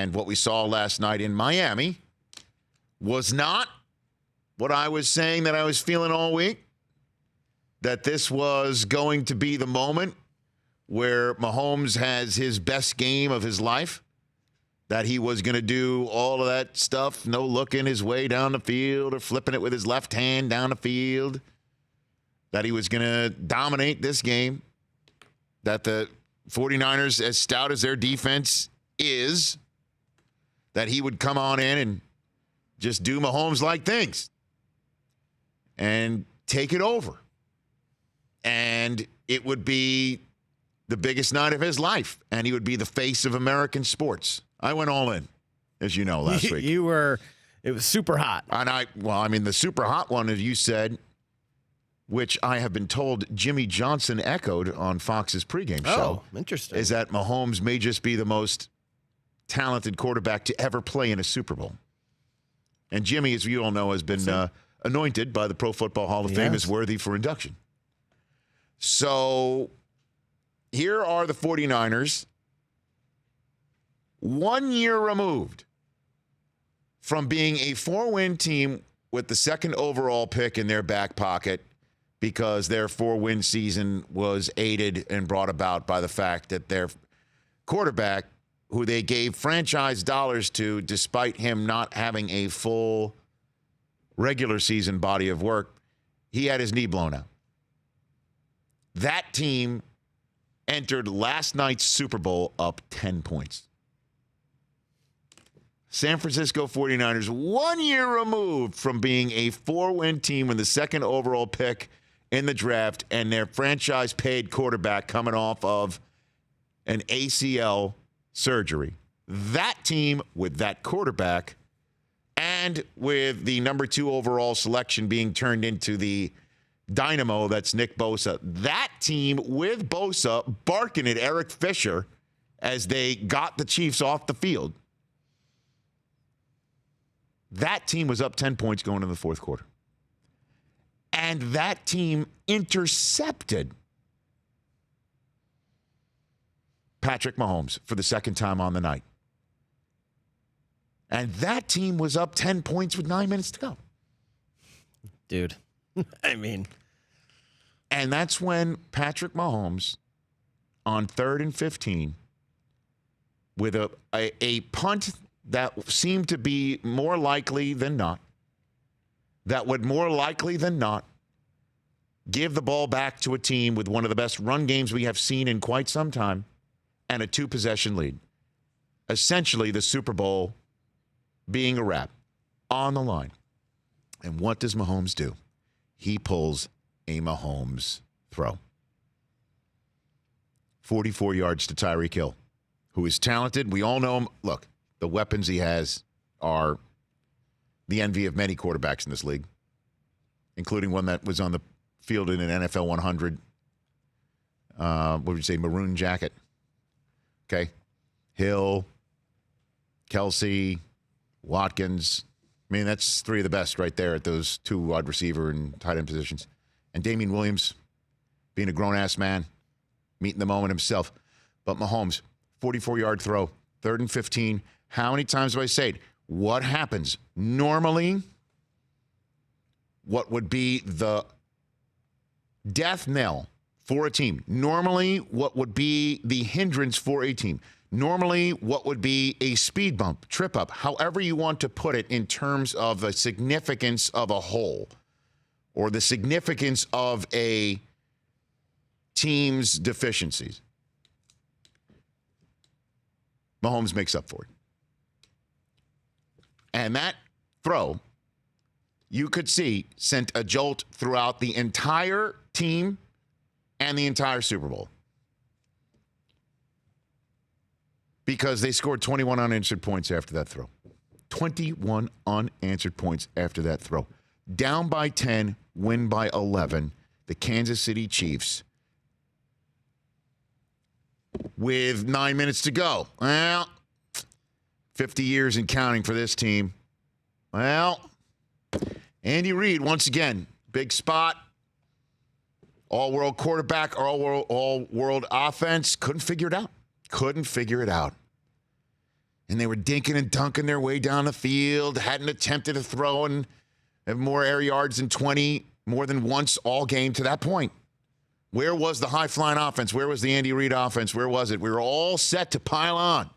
And what we saw last night in Miami was not what I was saying that I was feeling all week, that this was going to be the moment where Mahomes has his best game of his life, that he was going to do all of that stuff, no looking his way down the field or flipping it with his left hand down the field, that he was going to dominate this game, that the 49ers, as stout as their defense is, that he would come on in and just do Mahomes-like things and take it over. And it would be the biggest night of his life, and he would be the face of American sports. I went all in, as you know, last week. It was super hot. And the super hot one, as you said, which I have been told Jimmy Johnson echoed on Fox's pregame show. Oh, interesting. Is that Mahomes may just be the most talented quarterback to ever play in a Super Bowl. And Jimmy, as you all know, has been anointed by the Pro Football Hall of Fame as worthy for induction. So here are the 49ers, 1 year removed from being a 4-win team with the second overall pick in their back pocket, because their 4-win season was aided and brought about by the fact that their quarterback, who they gave franchise dollars to despite him not having a full regular season body of work, he had his knee blown out. That team entered last night's Super Bowl up 10 points. San Francisco 49ers, 1 year removed from being a 4-win team with the second overall pick in the draft, and their franchise-paid quarterback coming off of an ACL surgery. That team with that quarterback, and with the number 2 overall selection being turned into the dynamo that's Nick Bosa, that team with Bosa barking at Eric Fisher as they got the Chiefs off the field, that team was up 10 points going into the fourth quarter. And that team intercepted Patrick Mahomes for the second time on the night. And that team was up 10 points with 9 minutes to go. Dude, I mean. And that's when Patrick Mahomes, on 3rd and 15, with a punt that seemed to be more likely than not, that would more likely than not give the ball back to a team with one of the best run games we have seen in quite some time, and a 2-possession lead. Essentially, the Super Bowl being a wrap on the line. And what does Mahomes do? He pulls a Mahomes throw. 44 yards to Tyreek Hill, who is talented. We all know him. Look, the weapons he has are the envy of many quarterbacks in this league, including one that was on the field in an NFL 100, what would you say, maroon jacket. Okay. Hill, Kelsey, Watkins. I mean, that's 3 of the best right there at those 2 wide receiver and tight end positions. And Damian Williams, being a grown-ass man, meeting the moment himself. But Mahomes, 44-yard throw, 3rd and 15. How many times do I say it? What happens? Normally, what would be the death knell for a team? Normally, what would be the hindrance for a team? Normally, what would be a speed bump, trip up, however you want to put it in terms of the significance of a whole or the significance of a team's deficiencies. Mahomes makes up for it. And that throw, you could see, sent a jolt throughout the entire team and the entire Super Bowl. Because they scored 21 unanswered points after that throw. 21 unanswered points after that throw. Down by 10, win by 11. The Kansas City Chiefs, with 9 minutes to go. Well, 50 years and counting for this team. Well, Andy Reid, once again, big spot. All-world quarterback, all-world offense. Couldn't figure it out. And they were dinking and dunking their way down the field, hadn't attempted to throw and have more air yards than 20 more than once all game to that point. Where was the high-flying offense? Where was the Andy Reid offense? Where was it? We were all set to pile on.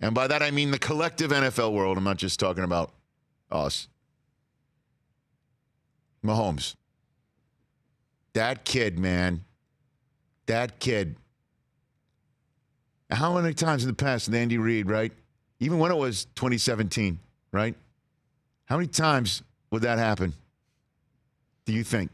And by that, I mean the collective NFL world. I'm not just talking about us. Mahomes. That kid, man. That kid. How many times in the past with Andy Reid, right? Even when it was 2017, right? How many times would that happen? Do you think?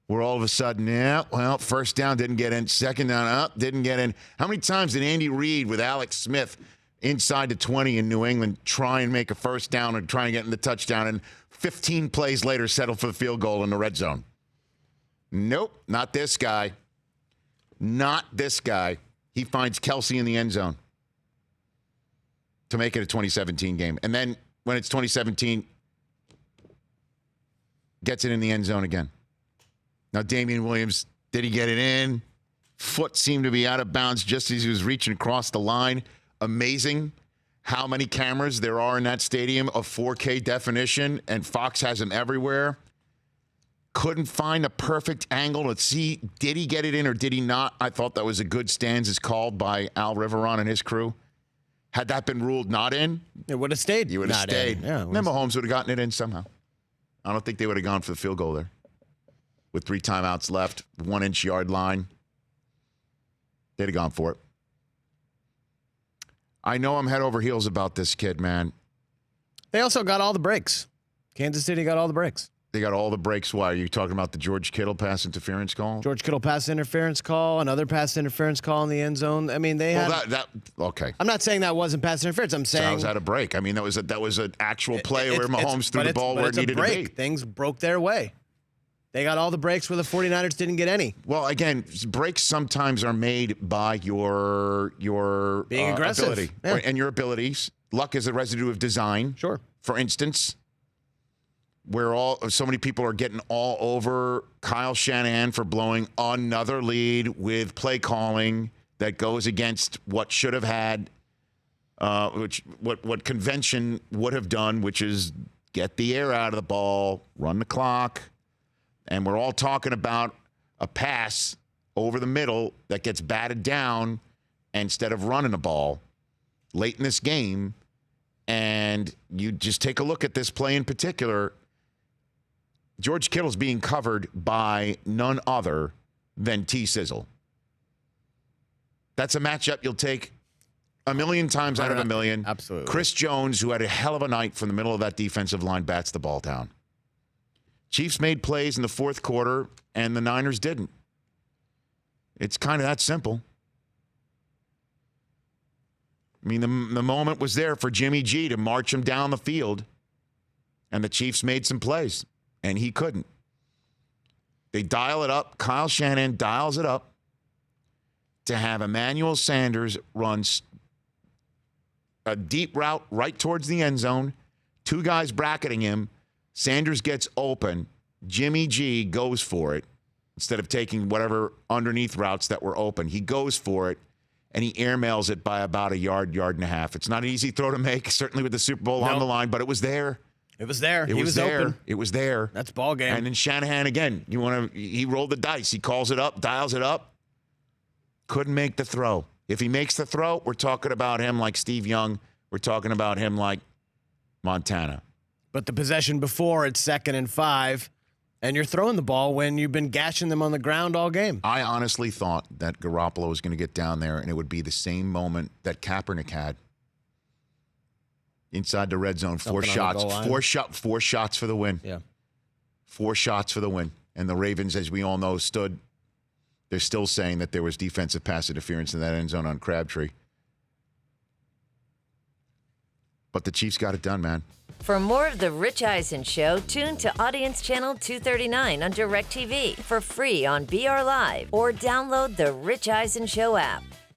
Where all of a sudden, yeah, well, first down didn't get in, second down up, didn't get in. How many times did Andy Reid with Alex Smith inside the 20 in New England try and make a first down and try and get in the touchdown, and 15 plays later settle for the field goal in the red zone? Nope, not this guy. Not this guy. He finds Kelsey in the end zone to make it a 2017 game. And then when it's 2017, gets it in the end zone again. Now, Damian Williams, did he get it in? Foot seemed to be out of bounds just as he was reaching across the line. Amazing how many cameras there are in that stadium of 4K definition, and Fox has them everywhere. Couldn't find a perfect angle to see, did he get it in or did he not? I thought that was a good stance as called by Al Riveron and his crew. Had that been ruled not in, It would have stayed. you would have not stayed. in. Yeah, Then Mahomes would have gotten it in somehow. I don't think they would have gone for the field goal there. With 3 timeouts left, 1-inch yard line. They'd have gone for it. I know I'm head over heels about this kid, man. They also got all the breaks. Kansas City got all the breaks. They got all the breaks. Why? Are you talking about the George Kittle pass interference call? George Kittle pass interference call, another pass interference call in the end zone. I mean, they had. Okay. I'm not saying that wasn't pass interference. I'm So saying I was at a break. I mean, that was an actual play where Mahomes threw the ball where it needed to be. Things broke their way. They got all the breaks where the 49ers didn't get any. Well, again, breaks sometimes are made by your Being aggressive. ability and your abilities. Luck is a residue of design. Sure. For instance, where so many people are getting all over Kyle Shanahan for blowing another lead with play calling that goes against what should have had, what convention would have done, which is get the air out of the ball, run the clock. And we're all talking about a pass over the middle that gets batted down instead of running the ball late in this game. And you just take a look at this play in particular. George Kittle's being covered by none other than T. Sizzle. That's a matchup you'll take a million times out of a million. Absolutely. Chris Jones, who had a hell of a night from the middle of that defensive line, bats the ball down. Chiefs made plays in the fourth quarter, and the Niners didn't. It's kind of that simple. I mean, the moment was there for Jimmy G to march him down the field, and the Chiefs made some plays, and he couldn't. They dial it up. Kyle Shanahan dials it up to have Emmanuel Sanders run a deep route right towards the end zone, 2 guys bracketing him. Sanders gets open. Jimmy G goes for it instead of taking whatever underneath routes that were open. He goes for it, and he airmails it by about a yard and a half. It's not an easy throw to make, certainly with the Super Bowl on the line, but it was there. It was there. He was there. Open. It was there. That's ball game. And then Shanahan, again, he rolled the dice. He calls it up, dials it up. Couldn't make the throw. If he makes the throw, we're talking about him like Steve Young. We're talking about him like Montana. But the possession before, it's 2nd and 5, and you're throwing the ball when you've been gashing them on the ground all game. I honestly thought that Garoppolo was going to get down there, and it would be the same moment that Kaepernick had inside the red zone. 4 shots for the win. Yeah. 4 shots for the win. And the Ravens, as we all know, stood. They're still saying that there was defensive pass interference in that end zone on Crabtree. But the Chiefs got it done, man. For more of The Rich Eisen Show, tune to Audience Channel 239 on DirecTV for free on BR Live or download the Rich Eisen Show app.